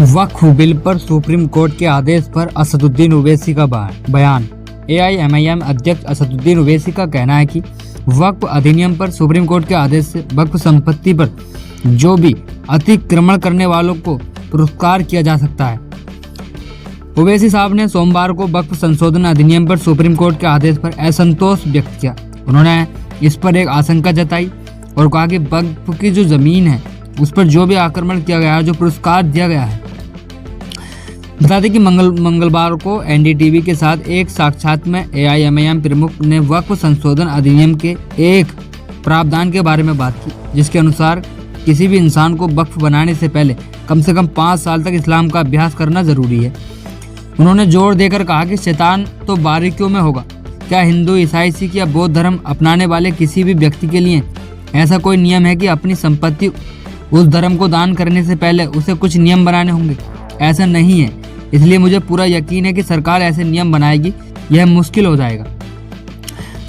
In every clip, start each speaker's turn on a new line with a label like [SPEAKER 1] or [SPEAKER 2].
[SPEAKER 1] वक्फ bill पर supreme court के आदेश पर असदुद्दीन ओवैसी का बयान। AIMIM अध्यक्ष असदुद्दीन ओवैसी का कहना है कि वक्फ अधिनियम पर सुप्रीम कोर्ट के आदेश से वक्फ संपत्ति पर जो भी अतिक्रमण करने वालों को पुरस्कार किया जा सकता है। ओवैसी साहब ने सोमवार को वक्फ संशोधन अधिनियम पर सुप्रीम कोर्ट के आदेश पर असंतोष व्यक्त किया। उन्होंने इस पर एक आशंका जताई और कहा कि वक्फ की जो जमीन है उस पर जो भी आक्रमण किया गया है, जो पुरस्कार दिया गया है। बता दें कि मंगलवार को NDTV के साथ एक साक्षात्कार में AIMIM प्रमुख ने वक्फ संशोधन अधिनियम के एक प्रावधान के बारे में बात की, जिसके अनुसार किसी भी इंसान को वक्फ बनाने से पहले कम से कम 5 साल तक इस्लाम का अभ्यास करना जरूरी है। उन्होंने जोर देकर कहा कि शैतान तो बारीकियों में होगा। क्या हिंदू, ईसाई, सिख या बौद्ध धर्म अपनाने वाले किसी भी व्यक्ति के लिए ऐसा कोई नियम है कि अपनी संपत्ति उस धर्म को दान करने से पहले उसे कुछ नियम बनाने होंगे? ऐसा नहीं है। इसलिए मुझे पूरा यकीन है कि सरकार ऐसे नियम बनाएगी, यह मुश्किल हो जाएगा।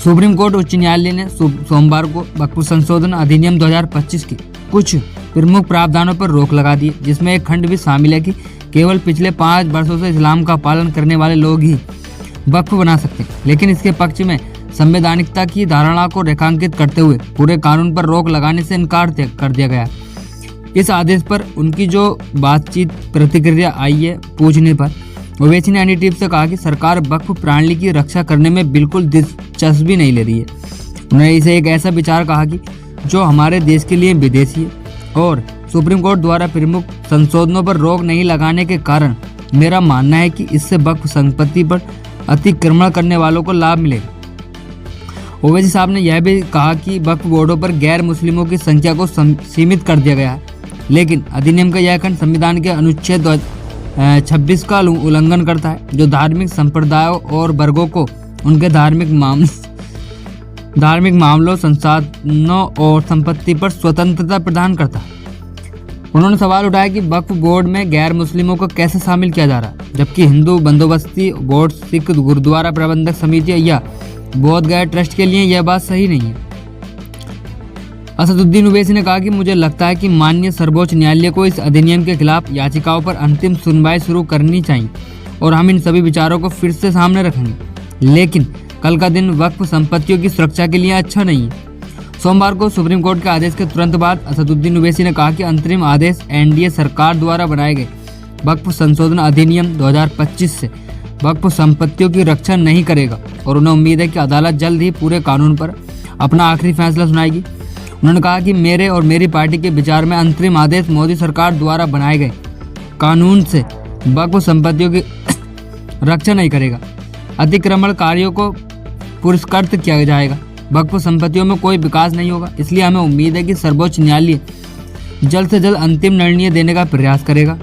[SPEAKER 1] सुप्रीम कोर्ट उच्च न्यायालय ने सोमवार को वक्फ संशोधन अधिनियम 2025 के कुछ प्रमुख प्रावधानों पर रोक लगा दी, जिसमें एक खंड भी शामिल है कि केवल पिछले 5 वर्षों से इस्लाम का पालन करने वाले लोग ही वक्फ बना सकते हैं। लेकिन इसके पक्ष में संवैधानिकता की धारणा को रेखांकित करते हुए पूरे कानून पर रोक लगाने से इनकार कर दिया गया। इस आदेश पर उनकी जो बातचीत प्रतिक्रिया आई है पूछने पर ओवैसी ने NDTV से कहा कि सरकार वक्फ प्रणाली की रक्षा करने में बिल्कुल दिलचस्पी नहीं ले रही है। उन्होंने इसे एक ऐसा विचार कहा कि जो हमारे देश के लिए विदेशी है और सुप्रीम कोर्ट द्वारा प्रमुख संशोधनों पर रोक नहीं लगाने के कारण मेरा मानना है कि इससे वक्फ संपत्ति पर अतिक्रमण करने वालों को लाभ मिलेगा। ओवैसी साहब ने यह भी कहा कि वक्फ बोर्डों पर गैर मुस्लिमों की संख्या को सीमित कर दिया गया है, लेकिन अधिनियम का यह खंड संविधान के अनुच्छेद 26 का उल्लंघन करता है, जो धार्मिक संप्रदायों और वर्गों को उनके धार्मिक मामलों, संसाधनों और संपत्ति पर स्वतंत्रता प्रदान करता है। उन्होंने सवाल उठाया कि वक्फ बोर्ड में गैर मुस्लिमों को कैसे शामिल किया जा रहा है, जबकि हिंदू बंदोबस्ती बोर्ड, सिख गुरुद्वारा प्रबंधक समितियां या बोध गया ट्रस्ट के लिए यह बात सही नहीं है। असदुद्दीन ओवैसी ने कहा कि मुझे लगता है कि माननीय सर्वोच्च न्यायालय को इस अधिनियम के खिलाफ याचिकाओं पर अंतिम सुनवाई शुरू करनी चाहिए और हम इन सभी विचारों को फिर से सामने रखेंगे। लेकिन कल का दिन वक्फ संपत्तियों की सुरक्षा के लिए अच्छा नहीं है। सोमवार को सुप्रीम कोर्ट के आदेश के तुरंत बाद असदुद्दीन ओवैसी ने कहा कि अंतरिम आदेश NDA सरकार द्वारा बनाए गए वक्फ संशोधन अधिनियम 2025 से वक्फ संपत्तियों की रक्षा नहीं करेगा और उन्हें उम्मीद है कि अदालत जल्द ही पूरे कानून पर अपना आखिरी फैसला सुनाएगी। उन्होंने कहा कि मेरे और मेरी पार्टी के विचार में अंतरिम आदेश मोदी सरकार द्वारा बनाए गए कानून से वक्फ संपत्तियों की रक्षा नहीं करेगा। अतिक्रमणकारियों को पुरस्कृत किया जाएगा। वक्फ संपत्तियों में कोई विकास नहीं होगा। इसलिए हमें उम्मीद है कि सर्वोच्च न्यायालय जल्द से जल्द अंतिम निर्णय देने का प्रयास करेगा।